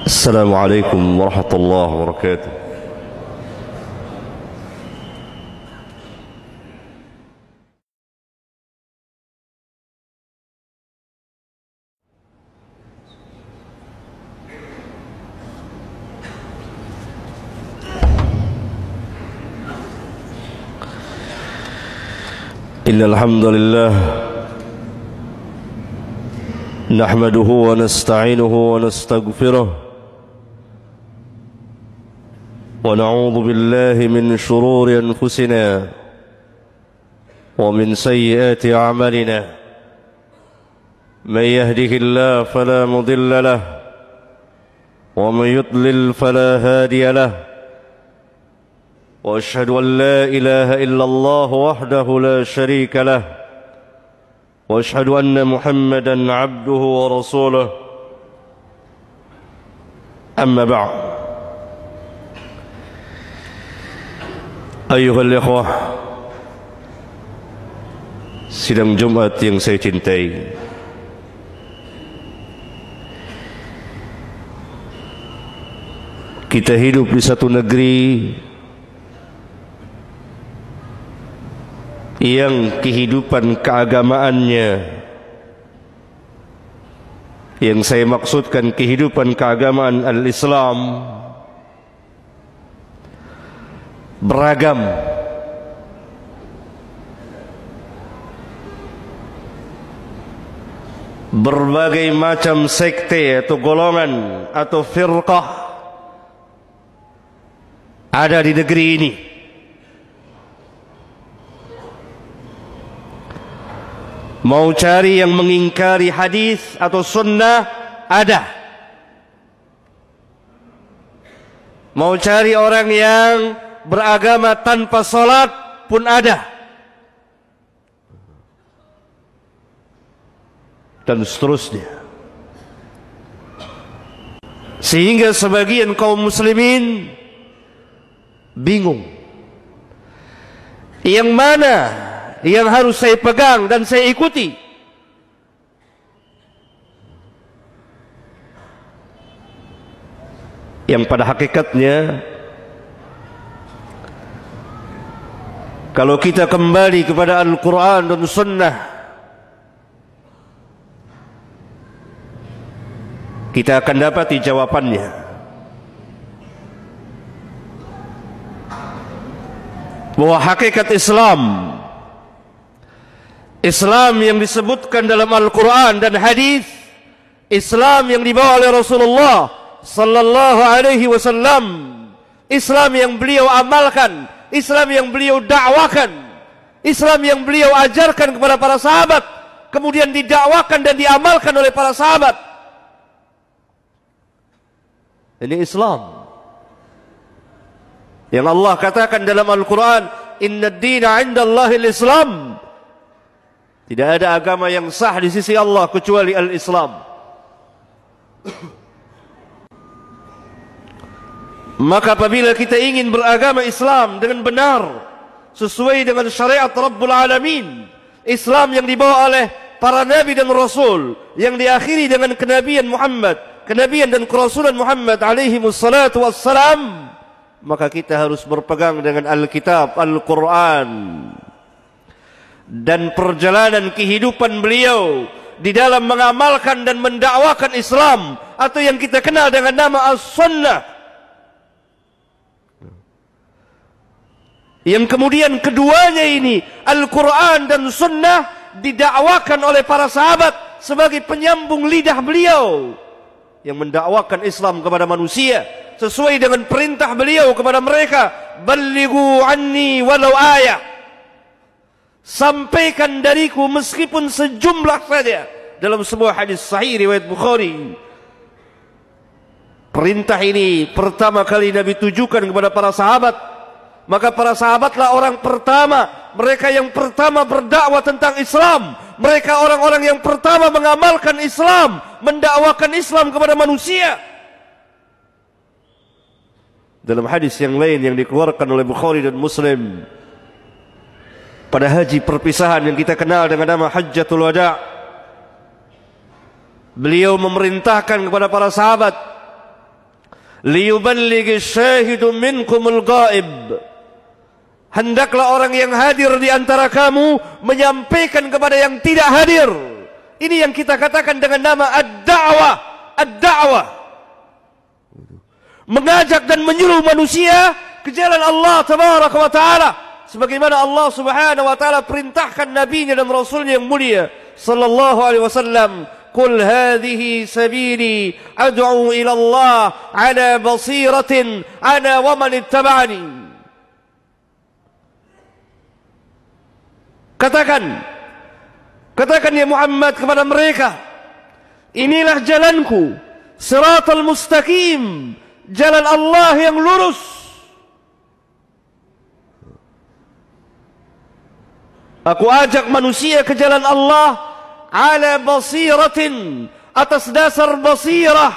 السلام عليكم ورحمة الله وبركاته. إن الحمد لله نحمده ونستعينه ونستغفره ونعوذ بالله من شرور أنفسنا ومن سيئات أعمالنا. من يهده الله فلا مضل له ومن يضلل فلا هادي له. وأشهد أن لا إله إلا الله وحده لا شريك له وأشهد أن محمدا عبده ورسوله. أما بعد، أيها الإخوة, sidang Jumat yang saya cintai, kita hidup di satu negeri yang kehidupan keagamaannya, yang saya maksudkan kehidupan keagamaan al-Islam, beragam. Berbagai macam sekte atau golongan atau firqah ada di negeri ini. Mau cari yang mengingkari hadis atau sunnah, ada. Mau cari orang yang beragama tanpa salat pun ada. Dan seterusnya. Sehingga sebagian kaum muslimin bingung. Yang mana yang harus saya pegang dan saya ikuti? Yang pada hakikatnya, kalau kita kembali kepada Al-Quran dan Sunnah, kita akan dapati jawabannya. Bahwa hakikat Islam yang disebutkan dalam Al-Quran dan hadis, Islam yang dibawa oleh Rasulullah sallallahu alaihi wasallam, Islam yang beliau amalkan, Islam yang beliau dakwakan, Islam yang beliau ajarkan kepada para sahabat, kemudian didakwakan dan diamalkan oleh para sahabat. Ini Islam yang Allah katakan dalam Al-Quran, Inna ad-dina 'inda Allahil Islam. Tidak ada agama yang sah di sisi Allah kecuali al-Islam. Maka apabila kita ingin beragama Islam dengan benar, sesuai dengan syariat Rabbul Alamin, Islam yang dibawa oleh para nabi dan rasul, yang diakhiri dengan kenabian Muhammad, kenabian dan kerasulan Muhammad alaihi wassalatu wassalam, maka kita harus berpegang dengan Alkitab, Al-Quran, dan perjalanan kehidupan beliau di dalam mengamalkan dan mendakwakan Islam, atau yang kita kenal dengan nama As-Sunnah. Yang kemudian keduanya ini, Al-Quran dan Sunnah, didakwakan oleh para sahabat sebagai penyambung lidah beliau yang mendakwakan Islam kepada manusia sesuai dengan perintah beliau kepada mereka, ballighu anni walau ayah, sampaikan dariku meskipun sejumlah saja. Dalam sebuah hadis sahih riwayat Bukhari, perintah ini pertama kali Nabi tujukan kepada para sahabat. Maka para sahabatlah orang pertama, mereka yang pertama berdakwah tentang Islam, mereka orang-orang yang pertama mengamalkan Islam, mendakwakan Islam kepada manusia. Dalam hadis yang lain yang dikeluarkan oleh Bukhari dan Muslim, pada haji perpisahan yang kita kenal dengan nama Hajjatul Wada', beliau memerintahkan kepada para sahabat liyuballighi syahidu minkumul ghaib. Hendaklah orang yang hadir di antara kamu menyampaikan kepada yang tidak hadir. Ini yang kita katakan dengan nama ad-da'wah. Ad-da'wah, mengajak dan menyuruh manusia ke jalan Allah tabaraka wa ta'ala, sebagaimana Allah subhanahu wa ta'ala perintahkan nabinya dan rasulnya yang mulia sallallahu alaihi wasallam, qul hadhihi sabili ad'u ila Allah ala basiratin ana wa man ittaba'ani. Katakan ya Muhammad kepada mereka, inilah jalanku, siratal mustaqim, jalan Allah yang lurus. Aku ajak manusia ke jalan Allah ala basiratin, atas dasar basirah.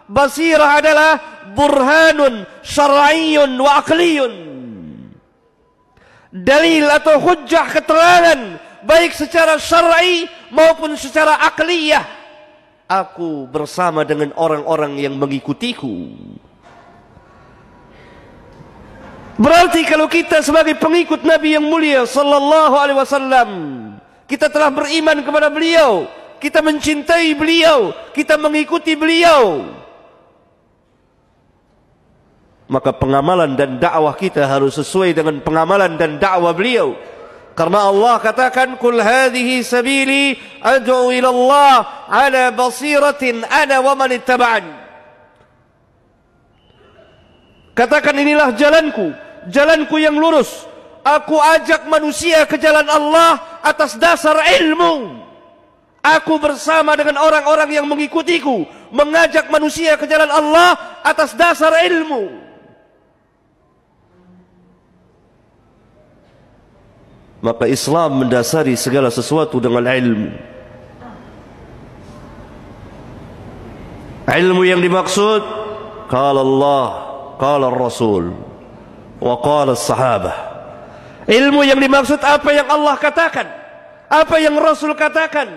Basirah adalah burhanun syar'iyyun wa aqliyun, dalil atau hujjah, keterangan baik secara syar'i maupun secara akliyah. Aku bersama dengan orang-orang yang mengikutiku. Berarti kalau kita sebagai pengikut Nabi yang mulia sallallahu alaihi wasallam, kita telah beriman kepada beliau, kita mencintai beliau, kita mengikuti beliau, maka pengamalan dan dakwah kita harus sesuai dengan pengamalan dan dakwah beliau. Karena Allah katakan, "Qul hadhihi sabili ad'u ila Allah ala basiratin ana wa man ittaba'ani." Katakan, inilah jalanku, jalanku yang lurus. Aku ajak manusia ke jalan Allah atas dasar ilmu. Aku bersama dengan orang-orang yang mengikutiku mengajak manusia ke jalan Allah atas dasar ilmu. Maka Islam mendasari segala sesuatu dengan ilmu. Ilmu yang dimaksud, qala Allah, qala Rasul, wa qala sahabah. Ilmu yang dimaksud apa yang Allah katakan, apa yang Rasul katakan,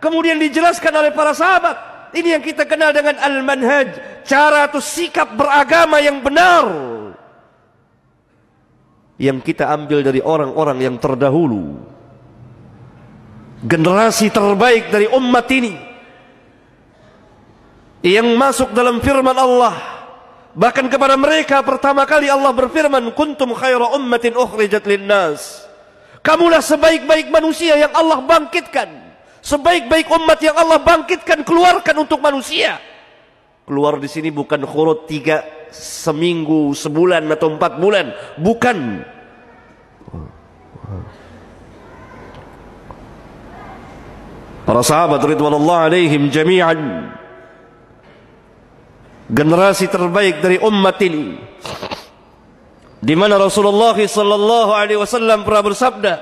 kemudian dijelaskan oleh para sahabat. Ini yang kita kenal dengan al-manhaj, cara atau sikap beragama yang benar, yang kita ambil dari orang-orang yang terdahulu, generasi terbaik dari umat ini, yang masuk dalam firman Allah. Bahkan kepada mereka pertama kali Allah berfirman, kuntum khaira ummatin ukhrijat linnas. Kamulah sebaik-baik manusia yang Allah bangkitkan, sebaik-baik umat yang Allah bangkitkan, keluarkan untuk manusia. Keluar di sini bukan khurut 3 seminggu, sebulan atau 4 bulan, bukan. Para sahabat ridwanullah alaihim jami'an, generasi terbaik dari umat ini, di mana Rasulullah sallallahu alaihi wasallam pernah bersabda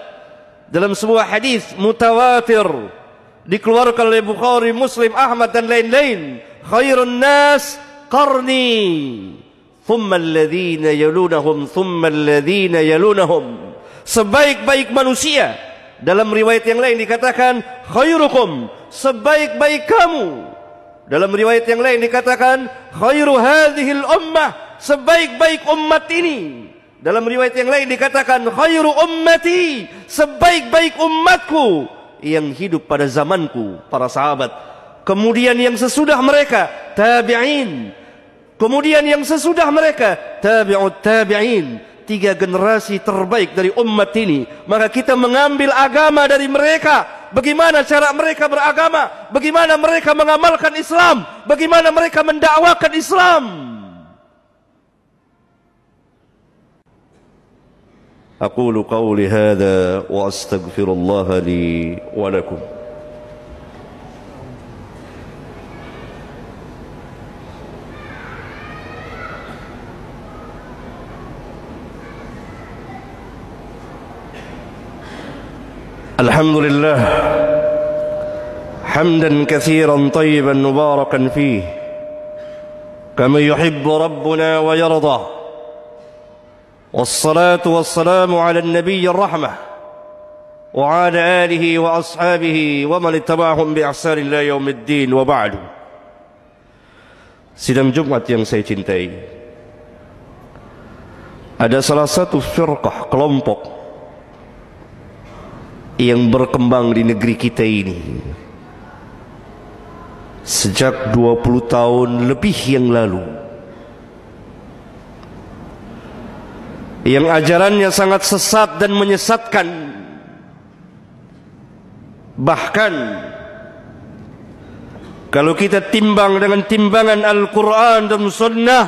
dalam sebuah hadis mutawatir dikeluarkan oleh Bukhari, Muslim, Ahmad dan lain-lain, khairun nas qarni thumma alladhina yalunahum thumma alladhina yalunahum. Sebaik-baik manusia, dalam riwayat yang lain dikatakan khairukum, sebaik-baik kamu. Dalam riwayat yang lain dikatakan khairu hadhil ummah, sebaik-baik umat ini. Dalam riwayat yang lain dikatakan khairu ummati, sebaik-baik umatku yang hidup pada zamanku, para sahabat. Kemudian yang sesudah mereka tabi'in, kemudian yang sesudah mereka tabi'ut tabi'in. 3 generasi terbaik dari umat ini. Maka kita mengambil agama dari mereka. Bagaimana cara mereka beragama, bagaimana mereka mengamalkan Islam, bagaimana mereka mendakwakan Islam. Aqulu qawli hadha wa astaghfirullah li wa lakum. الحمد لله حمدا كثيرا طيبا مباركا فيه كما يحب ربنا ويرضى، والصلاة والسلام على النبي الرحمة وعلى آله وأصحابه ومن اتبعهم بإحسان إلى يوم الدين، وبعد. Sidang Jumat yang saya cintai, ada salah satu firqah, kelompok yang berkembang di negeri kita ini sejak 20 tahun lebih yang lalu, yang ajarannya sangat sesat dan menyesatkan. Bahkan kalau kita timbang dengan timbangan Al-Quran dan Sunnah,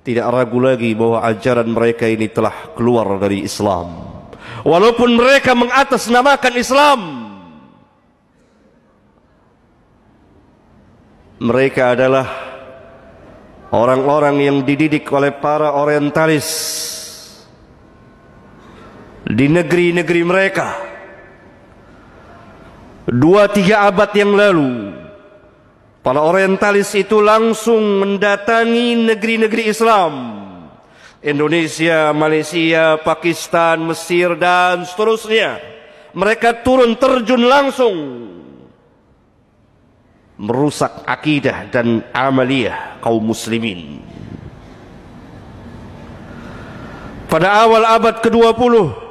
tidak ragu lagi bahwa ajaran mereka ini telah keluar dari Islam. Walaupun mereka mengatasnamakan Islam, mereka adalah orang-orang yang dididik oleh para orientalis di negeri-negeri mereka. 2-3 abad yang lalu, para orientalis itu langsung mendatangi negeri-negeri Islam, Indonesia, Malaysia, Pakistan, Mesir dan seterusnya. Mereka turun terjun langsung merusak akidah dan amaliyah kaum muslimin. Pada awal abad ke-20,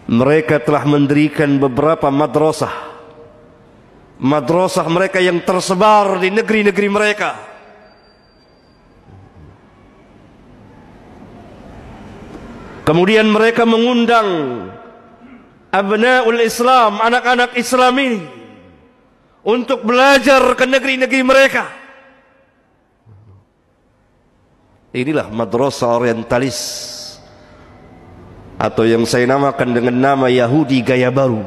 mereka telah mendirikan beberapa madrasah mereka yang tersebar di negeri-negeri mereka. Kemudian mereka mengundang abnaul Islam, anak-anak Islam ini, untuk belajar ke negeri-negeri mereka. Inilah madrasah orientalis, atau yang saya namakan dengan nama Yahudi gaya baru.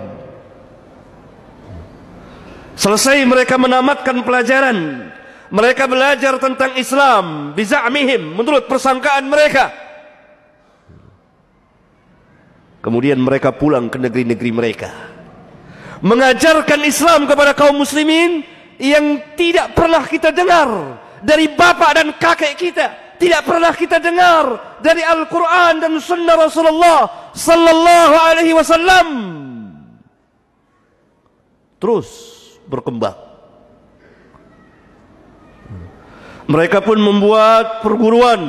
Selesai mereka menamatkan pelajaran, mereka belajar tentang Islam biza'mihim, menurut persangkaan mereka. Kemudian mereka pulang ke negeri-negeri mereka, mengajarkan Islam kepada kaum muslimin yang tidak pernah kita dengar dari bapak dan kakek kita, tidak pernah kita dengar dari Al-Quran dan Sunnah Rasulullah Sallallahu Alaihi Wasallam. Terus berkembang. Mereka pun membuat perguruan,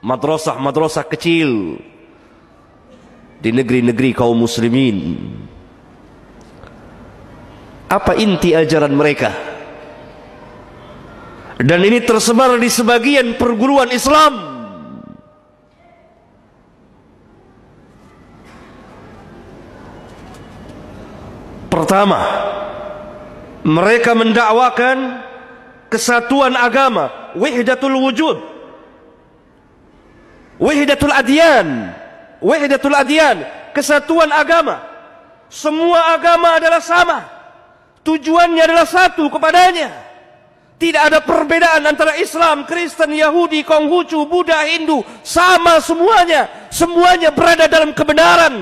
madrasah-madrasah kecil di negeri-negeri kaum muslimin. Apa inti ajaran mereka? Dan ini tersebar di sebagian perguruan Islam. Pertama, mereka mendakwakan kesatuan agama, wahdatul wujud, wahdatul adyan, kesatuan agama. Semua agama adalah sama, tujuannya adalah satu kepadanya. Tidak ada perbedaan antara Islam, Kristen, Yahudi, Konghucu, Buddha, Hindu. Sama semuanya. Semuanya berada dalam kebenaran.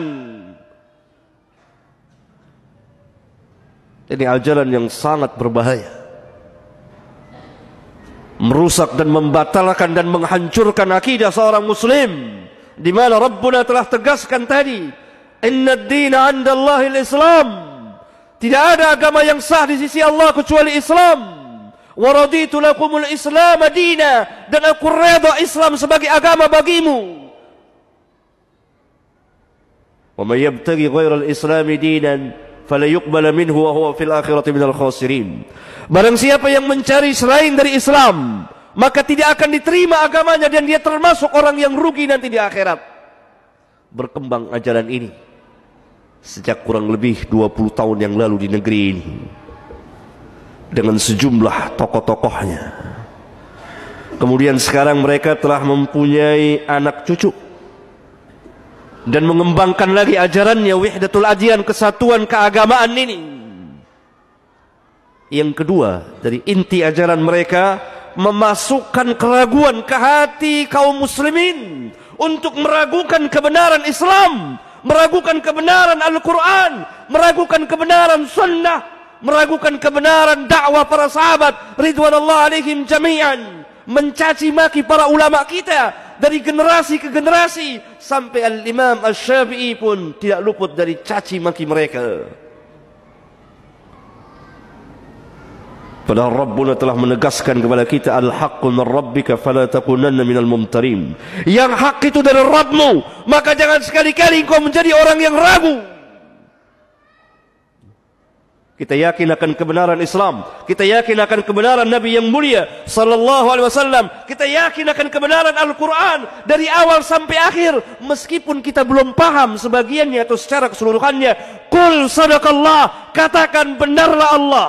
Ini ajaran yang sangat berbahaya, merusak dan membatalkan dan menghancurkan akidah seorang muslim, di mana Rabbuna telah tegaskan tadi, inna ad-dina 'inda Allahil Islam. Tidak ada agama yang sah di sisi Allah kecuali Islam. Wa raditu lakumul Islam dina, dan aku redha Islam sebagai agama bagimu. Wa may yabtaghi ghairal Islam dinan fala yuqbal minhu wa huwa fil akhirati minal khasirin. Barang siapa yang mencari selain dari Islam, maka tidak akan diterima agamanya dan dia termasuk orang yang rugi nanti di akhirat. Berkembang ajaran ini sejak kurang lebih 20 tahun yang lalu di negeri ini, dengan sejumlah tokoh-tokohnya. Kemudian sekarang mereka telah mempunyai anak cucu dan mengembangkan lagi ajarannya, wahdatul adyan, kesatuan keagamaan ini. Yang kedua, dari inti ajaran mereka, memasukkan keraguan ke hati kaum muslimin untuk meragukan kebenaran Islam, meragukan kebenaran Al-Quran, meragukan kebenaran Sunnah, meragukan kebenaran dakwah para sahabat ridwanullah alaihim jami'an, mencaci maki para ulama kita dari generasi ke generasi, sampai Al-Imam Asy-Syafi'i pun tidak luput dari caci maki mereka. Padahal Rabbuna telah menegaskan kepada kita, al-haqqu min rabbika fala takunanna minal mumtarin. Yang hak itu dari Rabbmu, maka jangan sekali-kali engkau menjadi orang yang ragu. Kita yakin akan kebenaran Islam, kita yakin akan kebenaran Nabi yang mulia sallallahu alaihi wasallam, kita yakin akan kebenaran Al-Quran dari awal sampai akhir, meskipun kita belum paham sebagiannya atau secara keseluruhannya. Qul sadaqallah, katakan benarlah Allah.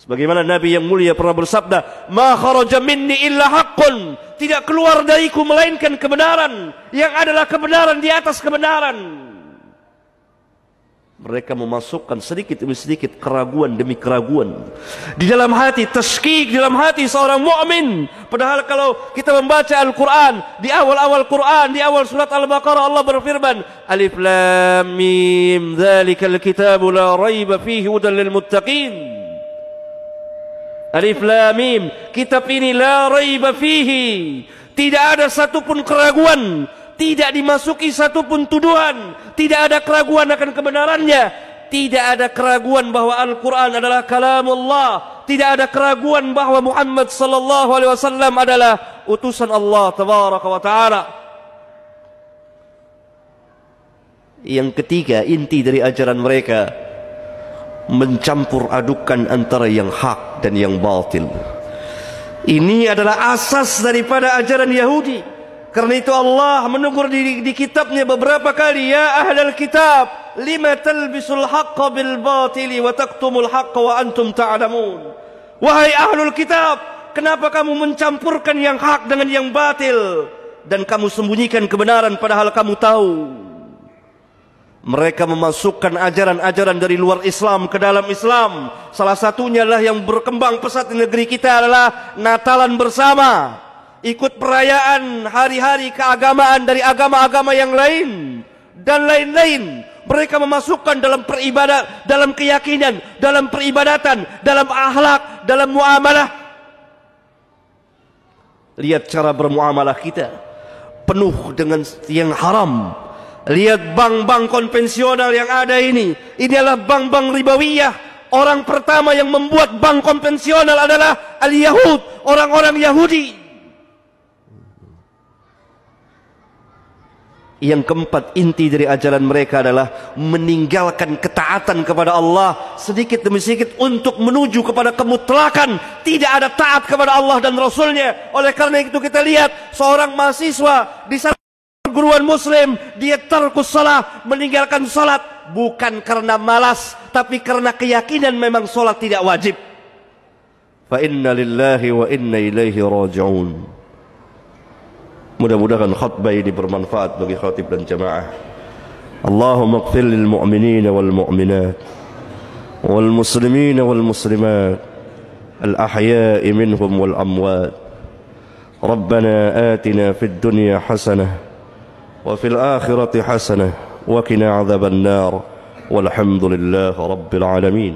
Sebagaimana Nabi yang mulia pernah bersabda, ma kharaja minni illa haqqun, tidak keluar dariku melainkan kebenaran, yang adalah kebenaran di atas kebenaran. Mereka memasukkan sedikit demi sedikit keraguan demi keraguan di dalam hati, tashkik di dalam hati seorang mukmin. Padahal kalau kita membaca Al-Quran, di awal-awal Quran, di awal surat Al-Baqarah, Allah berfirman, Alif Lam Mim, dzalikal kitabu la raiba fihi hudan lil muttaqin. Alif Lam Mim, kitab ini la raiba fihi, tidak ada satupun keraguan, tidak dimasuki satupun tuduhan, tidak ada keraguan akan kebenarannya, tidak ada keraguan bahwa Al-Quran adalah kalamullah, tidak ada keraguan bahwa Muhammad sallallahu alaihi wasallam adalah utusan Allah tabaraka wa taala. Yang ketiga, inti dari ajaran mereka mencampur adukan antara yang hak dan yang batil. Ini adalah asas daripada ajaran Yahudi. Karena itu Allah menegur di kitabnya beberapa kali, ya ahlal kitab, lima talbisul haqqa bil batili wa taktumul haqqa wa antum ta'lamun. Wahai ahlul kitab, kenapa kamu mencampurkan yang hak dengan yang batil dan kamu sembunyikan kebenaran padahal kamu tahu? Mereka memasukkan ajaran-ajaran dari luar Islam ke dalam Islam. Salah satunya lah yang berkembang pesat di negeri kita adalah Natalan bersama, ikut perayaan hari-hari keagamaan dari agama-agama yang lain dan lain-lain. Mereka memasukkan dalam peribadat, dalam keyakinan, dalam peribadatan, dalam akhlak, dalam muamalah. Lihat cara bermuamalah kita, penuh dengan yang haram. Lihat bank-bank konvensional yang ada ini. Ini adalah bank-bank ribawiyah. Orang pertama yang membuat bank konvensional adalah al-Yahud, orang-orang Yahudi. Yang keempat, inti dari ajaran mereka adalah meninggalkan ketaatan kepada Allah sedikit demi sedikit untuk menuju kepada kemutlakan. Tidak ada taat kepada Allah dan Rasulnya. Oleh karena itu kita lihat seorang mahasiswa di perguruan muslim, dia tarkus salat, meninggalkan salat bukan karena malas, tapi karena keyakinan memang salat tidak wajib. Fa inna lillahi wa inna ilaihi raji'un. Mudah-mudahan khutbah ini bermanfaat bagi khatib dan jamaah. Allahumma ighfir lil mu'minina wal mu'minat wal muslimina wal muslimat al ahya'i minhum wal amwat. Rabbana atina fid dunya hasanah وفي الآخرة حسنة وقنا عذاب النار والحمد لله رب العالمين.